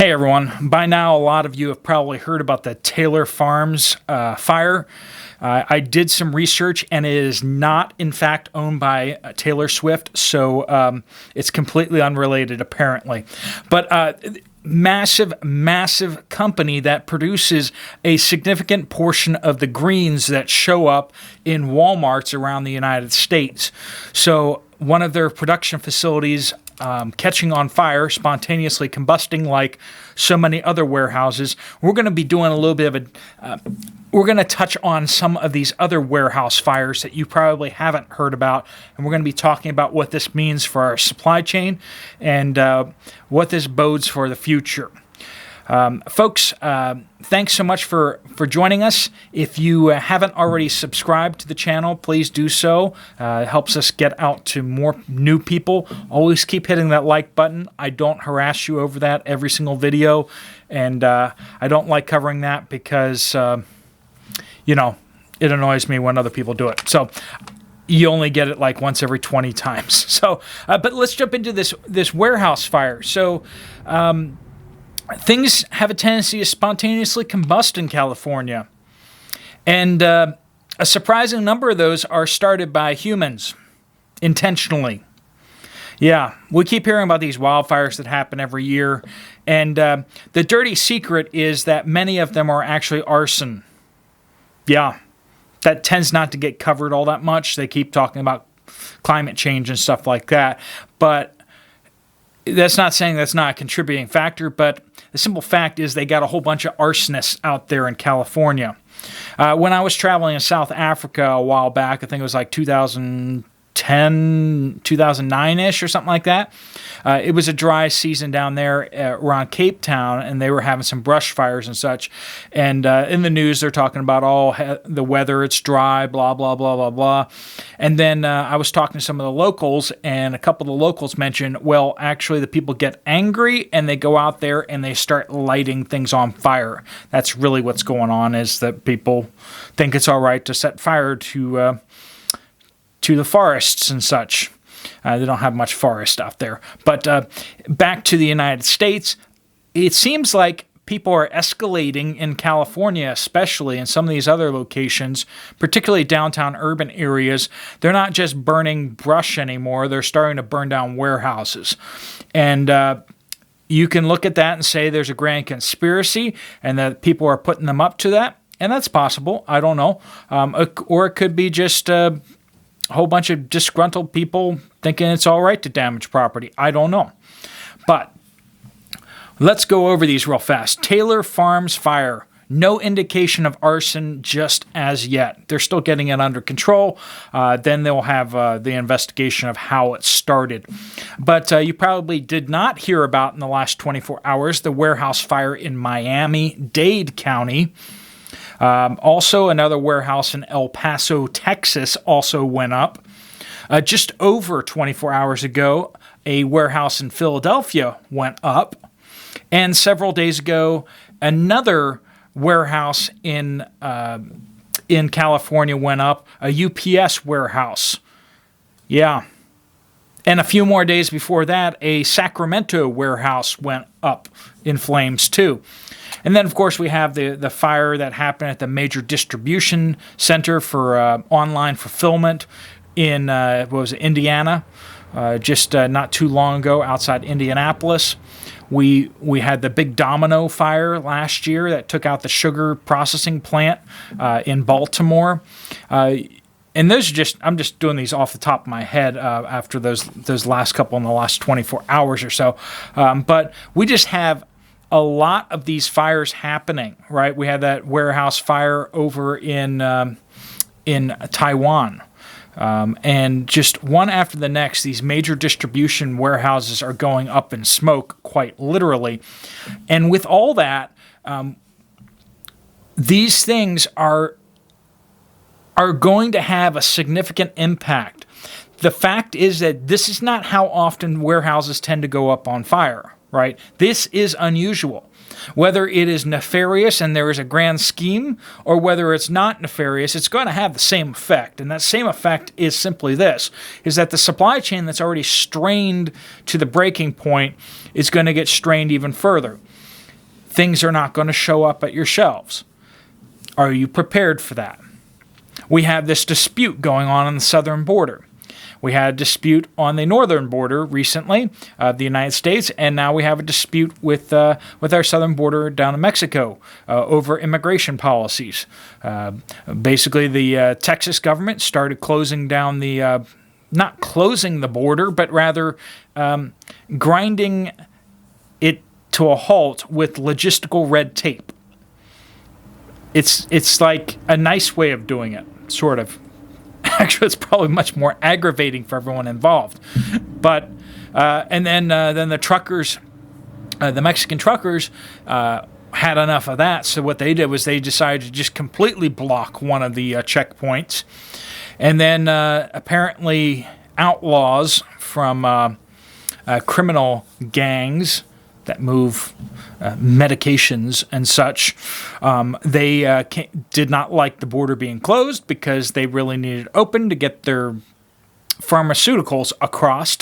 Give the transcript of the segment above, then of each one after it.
Hey everyone, by now a lot of you have probably heard about the Taylor Farms fire. I did some research and it is not in fact owned by Taylor Swift, so it's completely unrelated apparently. But massive company that produces a significant portion of the greens that show up in Walmarts around the United States. So one of their production facilities catching on fire, spontaneously combusting like so many other warehouses. We're going to be doing a little bit of we're going to touch on some of these other warehouse fires that you probably haven't heard about, and we're going to be talking about what this means for our supply chain and what this bodes for the future. Folks, thanks so much for joining us. If you haven't already subscribed to the channel, please do so. It helps us get out to more new people. Always keep hitting that like button. I don't harass you over that every single video, and I don't like covering that because, it annoys me when other people do it. So you only get it like once every 20 times. So, but let's jump into this warehouse fire. So, things have a tendency to spontaneously combust in California. And a surprising number of those are started by humans, intentionally. Yeah, we keep hearing about these wildfires that happen every year. And the dirty secret is that many of them are actually arson. Yeah, that tends not to get covered all that much. They keep talking about climate change and stuff like that. But that's not saying that's not a contributing factor, but the simple fact is they got a whole bunch of arsonists out there in California. When I was traveling in South Africa a while back, I think it was like 2010, 2009-ish or something like that. It was a dry season down there around Cape Town, and they were having some brush fires and such. And in the news, they're talking about, the weather, it's dry, blah, blah, blah, blah, blah. And then I was talking to some of the locals, and a couple of the locals mentioned, well, actually, the people get angry, and they go out there, and they start lighting things on fire. That's really what's going on, is that people think it's all right to set fire to the forests and such. They don't have much forest out there. But back to the United States, it seems like people are escalating in California, especially in some of these other locations, particularly downtown urban areas. They're not just burning brush anymore. They're starting to burn down warehouses. And you can look at that and say there's a grand conspiracy and that people are putting them up to that. And that's possible. I don't know. Or it could be just a whole bunch of disgruntled people thinking it's all right to damage property. I don't know. But let's go over these real fast. Taylor Farms fire. No indication of arson just as yet. They're still getting it under control. Then they'll have the investigation of how it started. But you probably did not hear about in the last 24 hours the warehouse fire in Miami-Dade County. Also, another warehouse in El Paso, Texas also went up. Just over 24 hours ago, a warehouse in Philadelphia went up. And several days ago, another warehouse in California went up, a UPS warehouse. Yeah. And a few more days before that, a Sacramento warehouse went up in flames too. And then, of course, we have the fire that happened at the major distribution center for online fulfillment in, Indiana, just not too long ago outside Indianapolis. We had the big domino fire last year that took out the sugar processing plant in Baltimore. And those are I'm just doing these off the top of my head after those last couple in the last 24 hours or so. But we just have a lot of these fires happening, right? We had that warehouse fire over in Taiwan. And just one after the next, these major distribution warehouses are going up in smoke, quite literally. And with all that, these things are going to have a significant impact. The fact is that this is not how often warehouses tend to go up on fire, right? This is unusual. Whether it is nefarious and there is a grand scheme, or whether it's not nefarious, it's going to have the same effect. And that same effect is simply this, is that the supply chain that's already strained to the breaking point is going to get strained even further. things are not going to show up at your shelves. Are you prepared for that? We have this dispute going on the southern border. We had a dispute on the northern border recently of the United States, and now we have a dispute with our southern border down in Mexico over immigration policies. Basically, the Texas government started closing down not closing the border, but rather grinding it to a halt with logistical red tape. It's like a nice way of doing it, sort of. Actually, it's probably much more aggravating for everyone involved. But and then the truckers, the Mexican truckers, had enough of that. So what they did was they decided to just completely block one of the checkpoints, and then apparently outlaws from criminal gangs that move medications and such, they did not like the border being closed because they really needed it open to get their pharmaceuticals across.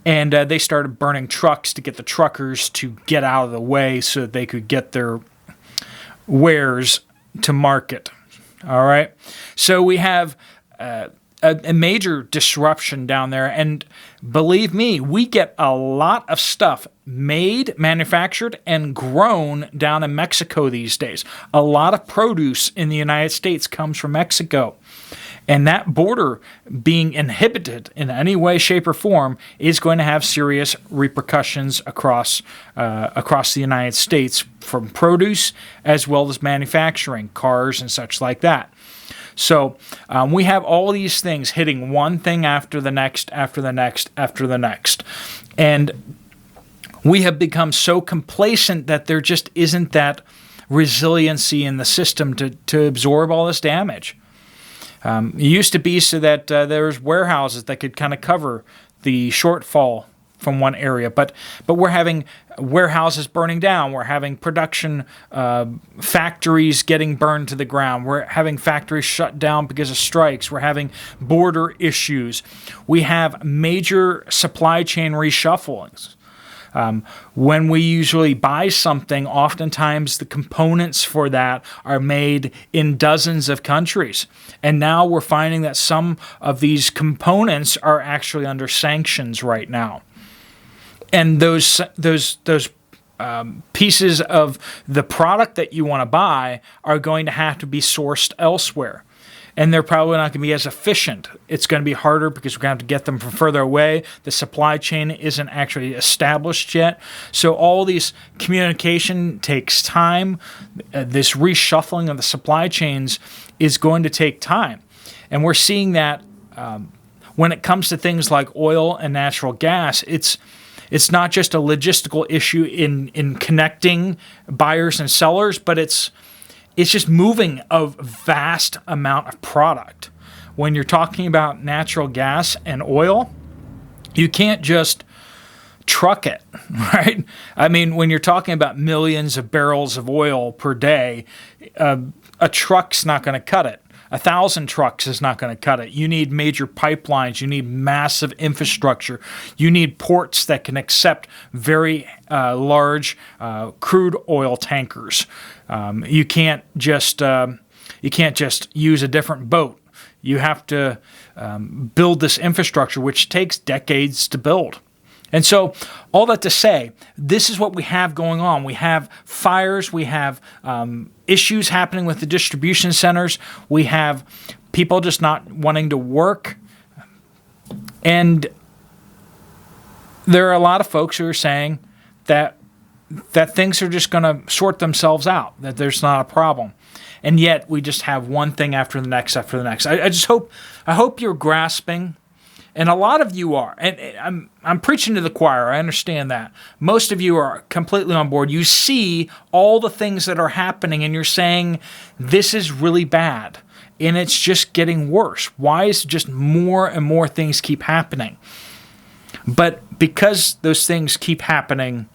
And they started burning trucks to get the truckers to get out of the way so that they could get their wares to market. All right. So we have a major disruption down there. And believe me, we get a lot of stuff made, manufactured, and grown down in Mexico these days. A lot of produce in the United States comes from Mexico. And that border being inhibited in any way, shape, or form is going to have serious repercussions across the United States from produce as well as manufacturing, cars and such like that. So we have all these things hitting one thing after the next, after the next, after the next. And we have become so complacent that there just isn't that resiliency in the system to absorb all this damage. It used to be so that there's warehouses that could kind of cover the shortfall from one area, but we're having warehouses burning down. We're having production factories getting burned to the ground. We're having factories shut down because of strikes. We're having border issues. We have major supply chain reshufflings. When we usually buy something, oftentimes the components for that are made in dozens of countries. And now we're finding that some of these components are actually under sanctions right now. And those pieces of the product that you want to buy are going to have to be sourced elsewhere. And they're probably not going to be as efficient. It's going to be harder because we're going to have to get them from further away. The supply chain isn't actually established yet. So all these communication takes time. This reshuffling of the supply chains is going to take time. And we're seeing that when it comes to things like oil and natural gas, it's not just a logistical issue in connecting buyers and sellers, but it's just moving a vast amount of product. When you're talking about natural gas and oil, you can't just truck it, right? I mean, when you're talking about millions of barrels of oil per day, a truck's not going to cut it. 1,000 trucks is not going to cut it. You need major pipelines. You need massive infrastructure. You need ports that can accept very large crude oil tankers. You can't just use a different boat. You have to build this infrastructure, which takes decades to build. And so, all that to say, this is what we have going on. We have fires. We have issues happening with the distribution centers. We have people just not wanting to work. And there are a lot of folks who are saying that things are just going to sort themselves out, that there's not a problem. And yet, we just have one thing after the next after the next. I hope you're grasping. And a lot of you are, and I'm preaching to the choir, I understand that. Most of you are completely on board. You see all the things that are happening and you're saying, this is really bad, and it's just getting worse. Why is just more and more things keep happening? But because those things keep happening,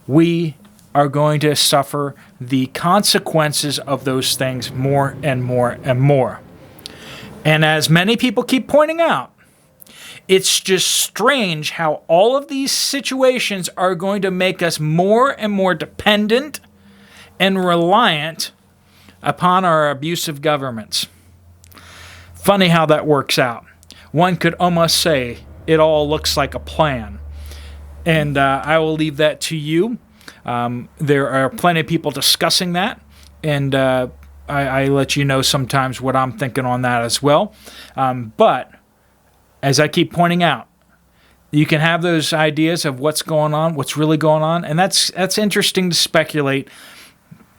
we are going to suffer the consequences of those things more and more and more. And as many people keep pointing out, it's just strange how all of these situations are going to make us more and more dependent and reliant upon our abusive governments. Funny how that works out. One could almost say it all looks like a plan. And I will leave that to you. There are plenty of people discussing that, and I let you know sometimes what I'm thinking on that as well. But as I keep pointing out, you can have those ideas of what's going on, what's really going on, and that's interesting to speculate.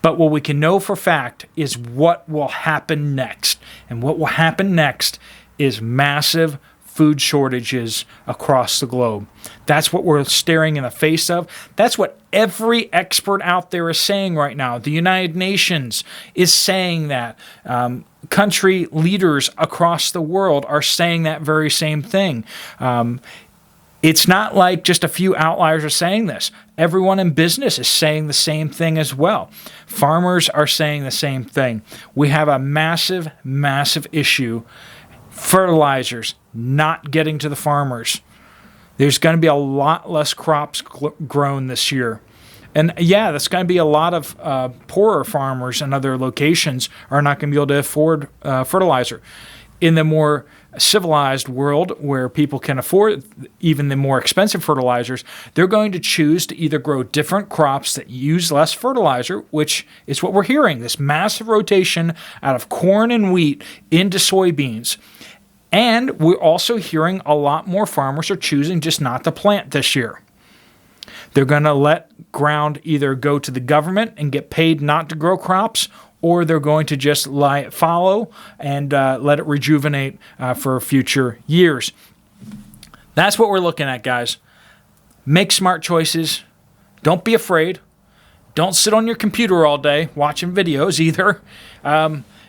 But what we can know for fact is what will happen next. And what will happen next is massive food shortages across the globe. That's what we're staring in the face of. That's what every expert out there is saying right now. The United Nations is saying that. Country leaders across the world are saying that very same thing. It's not like just a few outliers are saying this. Everyone in business is saying the same thing as well. Farmers are saying the same thing. We have a massive, massive issue. Fertilizers not getting to the farmers. There's going to be a lot less crops grown this year. And yeah, that's going to be a lot of poorer farmers in other locations are not going to be able to afford fertilizer. In the more civilized world where people can afford even the more expensive fertilizers, they're going to choose to either grow different crops that use less fertilizer, which is what we're hearing, this massive rotation out of corn and wheat into soybeans. And we're also hearing a lot more farmers are choosing just not to plant this year. They're going to let ground either go to the government and get paid not to grow crops, or they're going to just let it follow and let it rejuvenate for future years. That's what we're looking at, guys. Make smart choices. Don't be afraid. Don't sit on your computer all day watching videos either.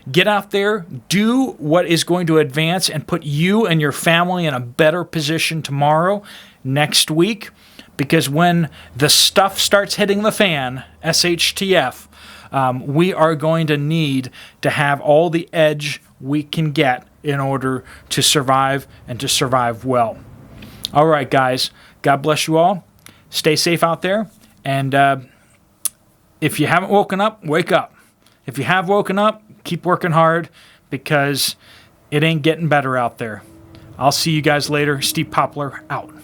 Get out there, do what is going to advance and put you and your family in a better position tomorrow, next week, because when the stuff starts hitting the fan, SHTF, we are going to need to have all the edge we can get in order to survive and to survive well. All right, guys, God bless you all. Stay safe out there. And if you haven't woken up, wake up. If you have woken up, keep working hard because it ain't getting better out there. I'll see you guys later. Steve Poplar out.